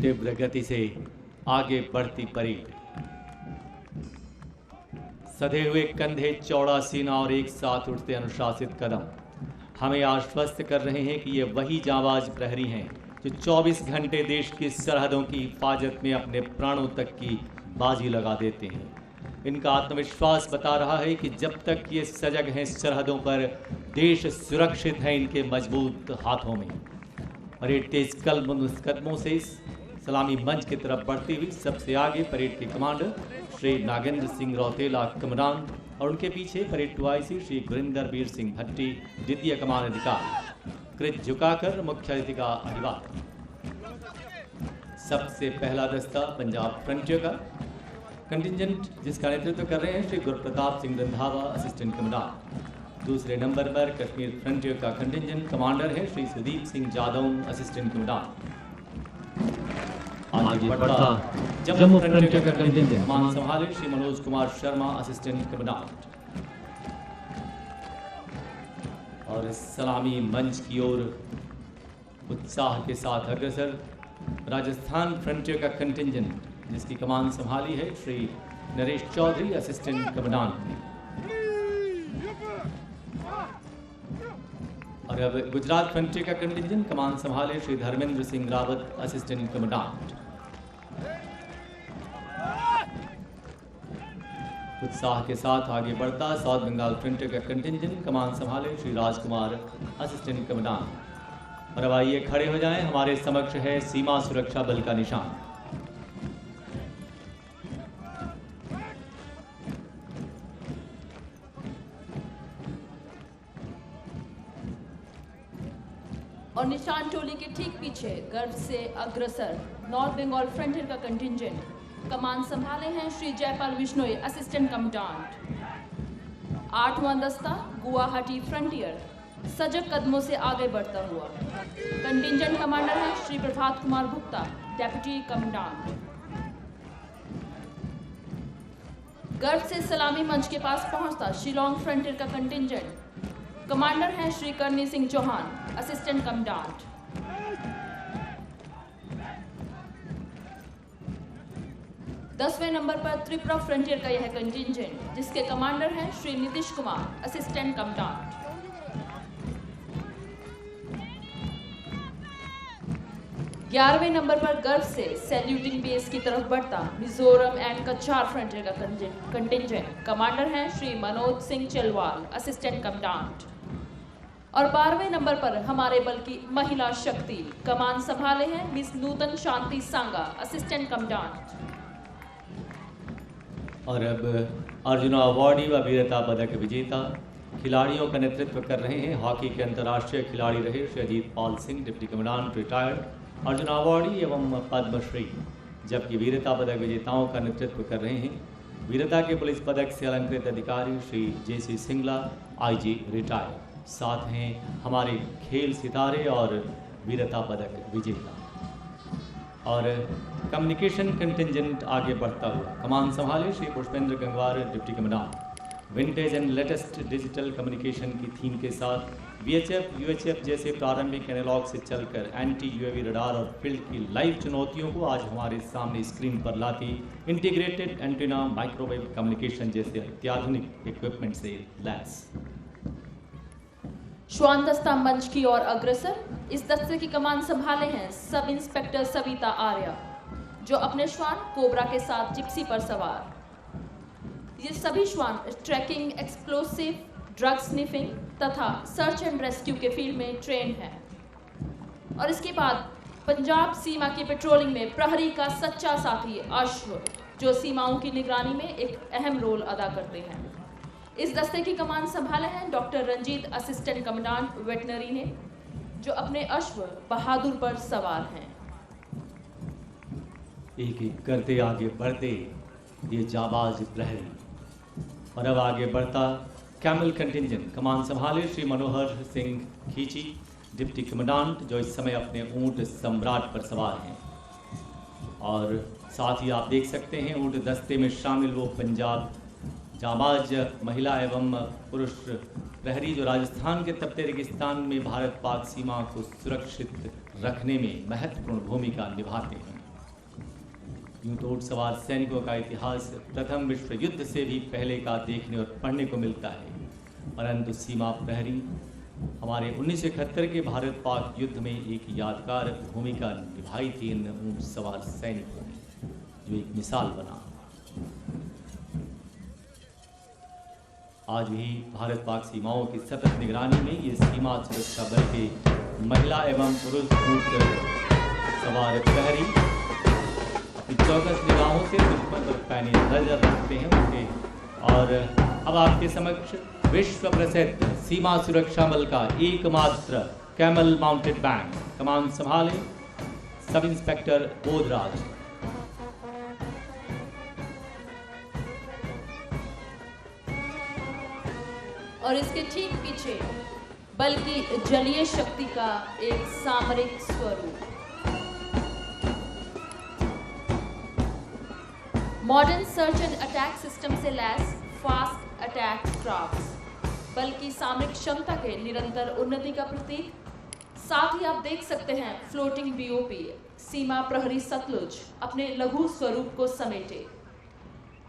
तीव्र गति से आगे बढ़ती परेड, सधे हुए कंधे, चौड़ा सीना और एक साथ उठते अनुशासित कदम हमें आश्वस्त कर रहे हैं कि ये वही जांबाज प्रहरी हैं जो 24 घंटे देश की सरहदों की हिफाजत में अपने प्राणों तक की बाजी लगा देते हैं। इनका आत्मविश्वास बता रहा है कि जब तक ये सजग हैं सरहदों पर, देश सुरक्षित है इनके मजबूत हाथों में। परेड तेज कदमों से सलामी मंच की तरफ बढ़ती हुई सबसे आगे परेड के कमांडर श्री नागेंद्र सिंह रौतेला कमांडेंट और उनके पीछे परेड 2IC श्री गुरिंदर वीर सिंह भट्टी द्वितीय कमान अधिकारी कृत झुकाकर मुख्य अतिथि का अभिवादन। सबसे पहला दस्ता पंजाब फ्रंटियर का कंटिजेंट जिसका नेतृत्व कर रहे हैं श्री गुरप्रताप सिंह रंधावा असिस्टेंट कमांडेंट। दूसरे नंबर पर कश्मीर फ्रंटियर का कंटिजेंट कमांडर है श्री सुदीप सिंह जादव असिस्टेंट कमांडेंट। आगे बढ़ता जम्मू फ्रंटियर का कंटिजेंट कमान संभाले श्री मनोज कुमार शर्मा असिस्टेंट कमांडेंट। और सलामी मंच की ओर उत्साह के साथ अग्रसर राजस्थान फ्रंटियर का कंटिजेंट जिसकी कमान संभाली है श्री नरेश चौधरी असिस्टेंट कमांडेंट। और अब गुजरात फ्रंटियर का कंटिजेंट कमान संभाले श्री धर्मेंद्र सिंह रावत असिस्टेंट कमांडेंट। उत्साह के साथ आगे बढ़ता साउथ बंगाल फ्रंटियर का कंटिजेंट कमान संभाले श्री राजकुमार असिस्टेंट कमांडेंट। और अब आइए खड़े हो जाएं, हमारे समक्ष है सीमा सुरक्षा बल का निशान। और निशान टोली के ठीक पीछे गर्व से अग्रसर नॉर्थ बंगाल फ्रंटियर का कंटिजेंट कमान संभाले हैं श्री जयपाल विश्नोई असिस्टेंट कमांडेंट। 8वां दस्ता गुवाहाटी फ्रंटियर सजग कदमों से आगे बढ़ता हुआ कंटिजेंट कमांडर हैं श्री प्रभात कुमार गुप्ता डेप्यूटी कमांडेंट। गर्व से सलामी मंच के पास पहुंचता शिलोंग फ्रंटियर का कंटिजेंट कमांडर हैं श्री करनी सिंह चौहान असिस्टेंट कमांडेंट। दसवें नंबर पर त्रिपुरा फ्रंटियर का यह कंटिजेंट जिसके कमांडर हैं श्री नीतीश कुमार असिस्टेंट कमांडेंट। 11वें नंबर पर गर्व से सैल्यूटिंग बेस की तरफ बढ़ता मिजोरम एंड कच्छार फ्रंटियर का कंटिजेंट कमांडर हैं श्री मनोज सिंह चलवाल असिस्टेंट कमांडेंट। और 12वें नंबर पर हमारे बल की महिला शक्ति कमान संभाले हैं मिस नूतन शांति सांगा असिस्टेंट कमांडेंट। और अब अर्जुना अवार्डी व वीरता पदक विजेता खिलाड़ियों का नेतृत्व कर रहे हैं हॉकी के अंतर्राष्ट्रीय खिलाड़ी रहे Shri Ajit Pal Singh deputy commandant retired Arjuna awardee एवं पद्मश्री, जबकि वीरता पदक विजेताओं का नेतृत्व कर रहे हैं वीरता के पुलिस पदक से अलंकृत अधिकारी Shri JC Singla IG retired. साथ हैं हमारे खेल सितारे और वीरता पदक विजेता। और कम्युनिकेशन कंटिजेंट आगे बढ़ता हुआ कमान संभाले Shri Pushpendra Gangwar deputy commandant. Vintage and latest digital communication की थीम के साथ VHF UHF जैसे प्रारंभिक एनालॉग से चलकर एंटी UAV रडार और फील्ड की लाइव चुनौतियों को आज हमारे सामने स्क्रीन पर लाती इंटीग्रेटेड एंटीना माइक्रोवेव कम्युनिकेशन जैसे अत्याधुनिक इक्विपमेंट से लैस। श्वान दस्ता मंच की ओर अग्रसर इस दस्ते की कमान संभाले हैं सब इंस्पेक्टर सविता आर्या जो अपने श्वान कोबरा के साथ जिप्सी पर सवार। ये सभी श्वान ट्रैकिंग, एक्सप्लोसिव, ड्रग स्निफिंग तथा सर्च एंड रेस्क्यू के फील्ड में ट्रेंड हैं। और इसके बाद पंजाब सीमा की पेट्रोलिंग में प्रहरी का सच्चा साथी अश्व जो सीमाओं की निगरानी में एक अहम रोल अदा करते हैं। इस दस्ते की कमान संभाले हैं doctor Ranjit assistant commandant veterinary ने जो अपने अश्व बहादुर पर सवार हैं। एक एक करते आगे बढ़ते ये जाबाज प्रहरी। और अब आगे बढ़ता कैमल कंटिजेंट कमान संभाले श्री मनोहर सिंह खींची डिप्टी कमांडेंट जो इस समय अपने ऊंट सम्राट पर सवार हैं। और साथ ही आप देख सकते हैं ऊंट दस्ते में शामिल वो पंजाब जाबाज महिला एवं पुरुष प्रहरी जो राजस्थान के तपते रेगिस्तान में भारत पाक सीमा को सुरक्षित रखने में महत्वपूर्ण भूमिका निभाते हैं। यूं तो ऊँट सवार सैनिकों का इतिहास प्रथम विश्व युद्ध से भी पहले का देखने और पढ़ने को मिलता है, परंतु सीमा प्रहरी हमारे 1971 के भारत पाक युद्ध में एक यादगार भूमिका निभाई थी इन ऊँट सवार सैनिकों ने, जो एक मिसाल बना। आज भी भारत पाक सीमाओं की सतत निगरानी में ये सीमा सुरक्षा बल के महिला एवं पुरुष ऊँट सवार प्रहरी अपनी चौकस निगाहों से दुश्मन पर पैनी नजर रखते हैं उनके। और अब आपके समक्ष विश्व प्रसिद्ध सीमा सुरक्षा बल का एकमात्र कैमल माउंटेड बैंड कमान संभाले सब इंस्पेक्टर बोधराज। और इसके ठीक पीछे बल की जलीय शक्ति का एक सामरिक स्वरूप। Modern search and attack system से लैस फास्ट अटैक क्राफ्ट्स बल की सामरिक क्षमता के निरंतर उन्नति का प्रतीक। साथ ही आप देख सकते हैं फ्लोटिंग बीओपी सीमा प्रहरी सतलुज अपने लघु स्वरूप को समेटे।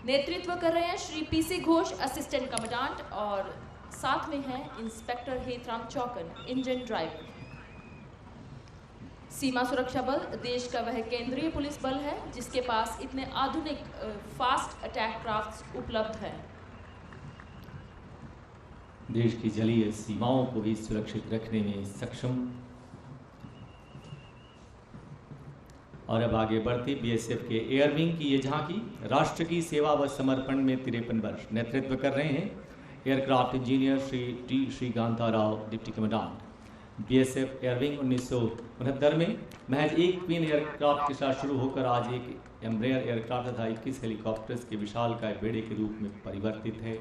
नेतृत्व कर रहे हैं Shri PC Ghosh assistant commandant और साथ में हैं इंस्पेक्टर हेतराम चौकन इंजन ड्राइवर। सीमा सुरक्षा बल देश का वह केंद्रीय पुलिस बल है जिसके पास इतने आधुनिक फास्ट अटैक क्राफ्ट्स उपलब्ध हैं। देश की जलीय सीमाओं को भी सुरक्षित रखने में सक्षम। और अब आगे बढ़ते बीएसएफ के एयर विंग की ये झांकी राष्ट्र की सेवा व समर्पण में 53 वर्ष नेतृत्व कर रहे हैं aircraft engineer Shri T Srikanta Rao deputy commandant. BSF air wing 1969 में महज एक ट्विन एयरक्राफ्ट के साथ शुरू होकर आज एक एम्ब्रेयर एयरक्राफ्ट तथा 21 हेलीकॉप्टर्स के विशालकाय बेड़े के रूप में परिवर्तित है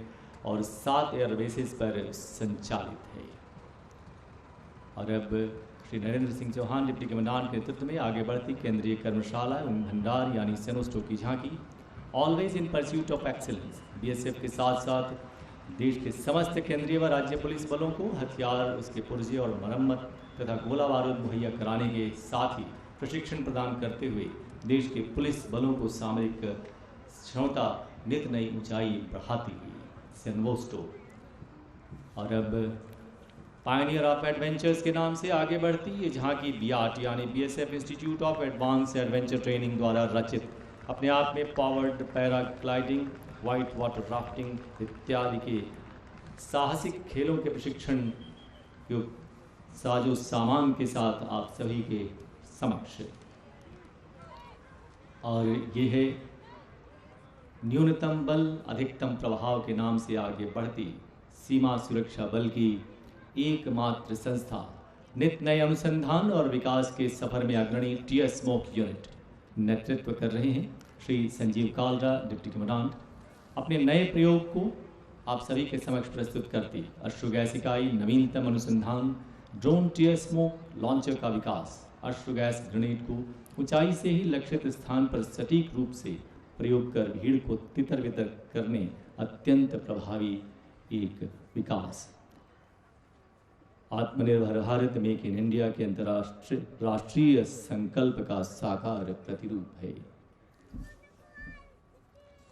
और 7 एयरबेसेस पर संचालित है। और अब श्री नरेंद्र सिंह चौहान डिप्टी कमांडेंट के नेतृत्व में आगे बढ़ती केंद्रीय कर्मशाला एवं भंडार यानी सेनोस्टो की झांकी always in pursuit of excellence. BSF के साथ साथ देश के समस्त केंद्रीय व राज्य पुलिस बलों को हथियार, उसके पुर्जे और मरम्मत तथा गोला बारूद मुहैया कराने के साथ ही प्रशिक्षण प्रदान करते हुए देश के पुलिस बलों को सामरिक क्षमता नित नई ऊंचाई बढ़ाती हुई सेनोस्टो। और अब पायनियर ऑफ एडवेंचर्स के नाम से आगे बढ़ती ये झांकी बीआरटी यानी BSF institute of advance adventure training द्वारा रचित अपने आप में powered paragliding, white water rafting इत्यादि के साहसिक खेलों के प्रशिक्षण युक्त साजो सामान के साथ आप सभी के समक्ष। और ये है न्यूनतम बल अधिकतम प्रभाव के नाम से आगे बढ़ती सीमा सुरक्षा बल की एकमात्र संस्था, नित नए अनुसंधान और विकास के सफर में अग्रणी टीयर स्मोक यूनिट। नेतृत्व कर रहे हैं श्री संजीव कालरा डिप्टी कमांडेंट। अपने नए प्रयोग को आप सभी के समक्ष प्रस्तुत करती अश्रु गैस इकाई, नवीनतम अनुसंधान, ड्रोन टीयर स्मोक लॉन्चर का विकास, अश्रु गैस ग्रेनेड को ऊंचाई से ही लक्षित स्थान पर सटीक रूप से प्रयोग कर भीड़ को तितर बितर करने अत्यंत प्रभावी एक विकास, आत्मनिर्भर भारत मेक इन इंडिया के राष्ट्रीय संकल्प का साकार प्रतिरूप है।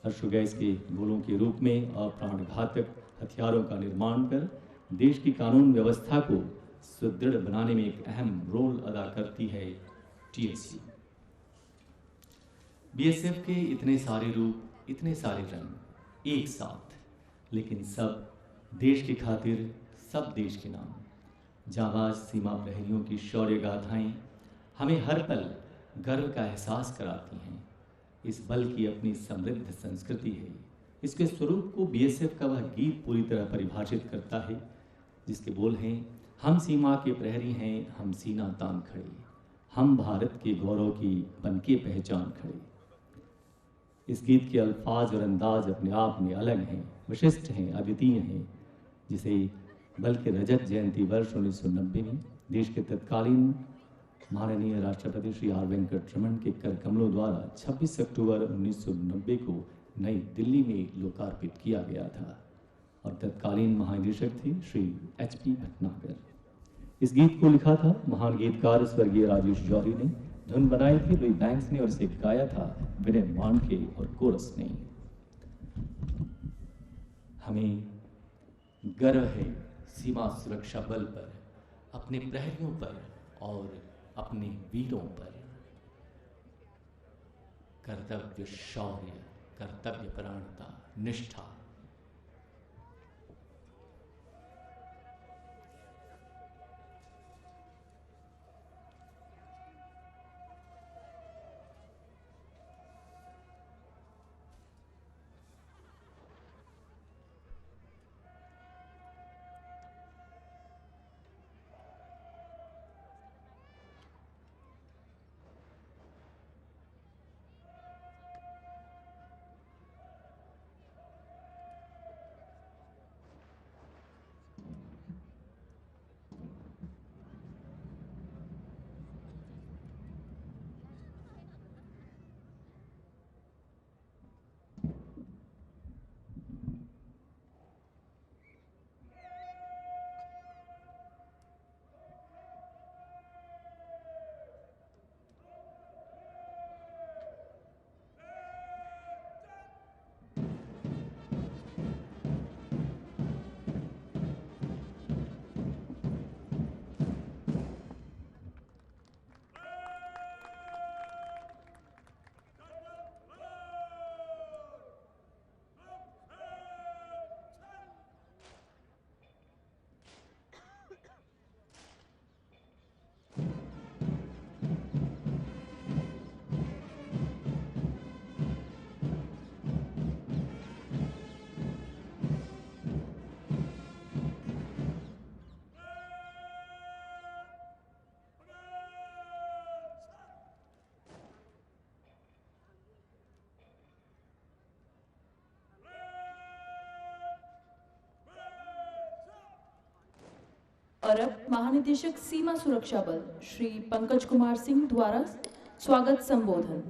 अश्रु गैस के गोलों के रूप में अप्राणघातक हथियारों का निर्माण कर देश की कानून व्यवस्था को सुदृढ़ बनाने में एक अहम रोल अदा करती है टीएससी। बीएसएफ के इतने सारे रूप, इतने सारे रंग एक साथ, लेकिन सब देश की खातिर, सब देश के नाम। जाबाज सीमा प्रहरियों की शौर्य गाथाएं हमें हर पल गर्व का एहसास कराती हैं। इस बल की अपनी समृद्ध संस्कृति है। इसके स्वरूप को बीएसएफ का वह गीत पूरी तरह परिभाषित करता है जिसके बोल हैं, हम सीमा के प्रहरी हैं, हम सीना तान खड़े, हम भारत के गौरव की बनके पहचान खड़े। इस गीत के अल्फाज और अंदाज अपने आप में अलग हैं, विशिष्ट हैं, अद्वितीय हैं, जिसे बल के रजत जयंती वर्ष 1990 में देश के तत्कालीन माननीय राष्ट्रपति श्री आर वेंकट रमन के कर कमलों द्वारा 26 अक्टूबर 1990 को नई दिल्ली में लोकार्पित किया गया था और तत्कालीन महानिदेशक थे श्री HP भटनागर। इस गीत को लिखा था महान गीतकार स्वर्गीय राजेश जौहरी ने, धुन बनाई थी लुई बैंक्स ने और इसे गाया था विनय मांडके और कोरस ने। हमें गर्व है सीमा सुरक्षा बल पर, अपने प्रहरियों पर और अपने वीरों पर। कर्तव्य शौर्य, कर्तव्य परायणता, निष्ठा। और अब महानिदेशक सीमा सुरक्षा बल श्री पंकज कुमार सिंह द्वारा स्वागत संबोधन।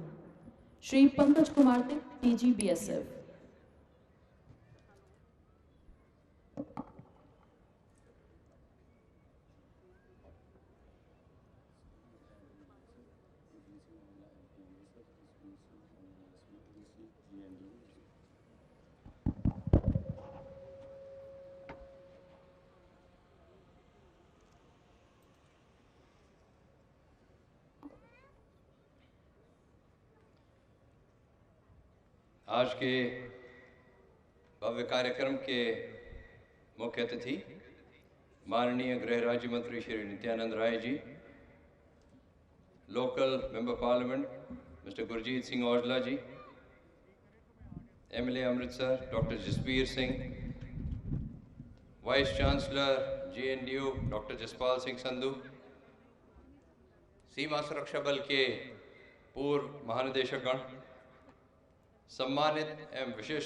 Shri Pankaj Kumar Singh, DG BSF. आज के भव्य कार्यक्रम के मुख्य अतिथि माननीय गृह राज्य मंत्री Shri Nityanand Rai ji, local member parliament mister Gurjeet Singh Aujla ji, MLA Amritsar doctor Jasbir Singh, vice chancellor JNU doctor Jaspal Singh Sandhu, सीमा सुरक्षा बल के पूर्व महानिदेशकगण, सम्मानित एवं विशेष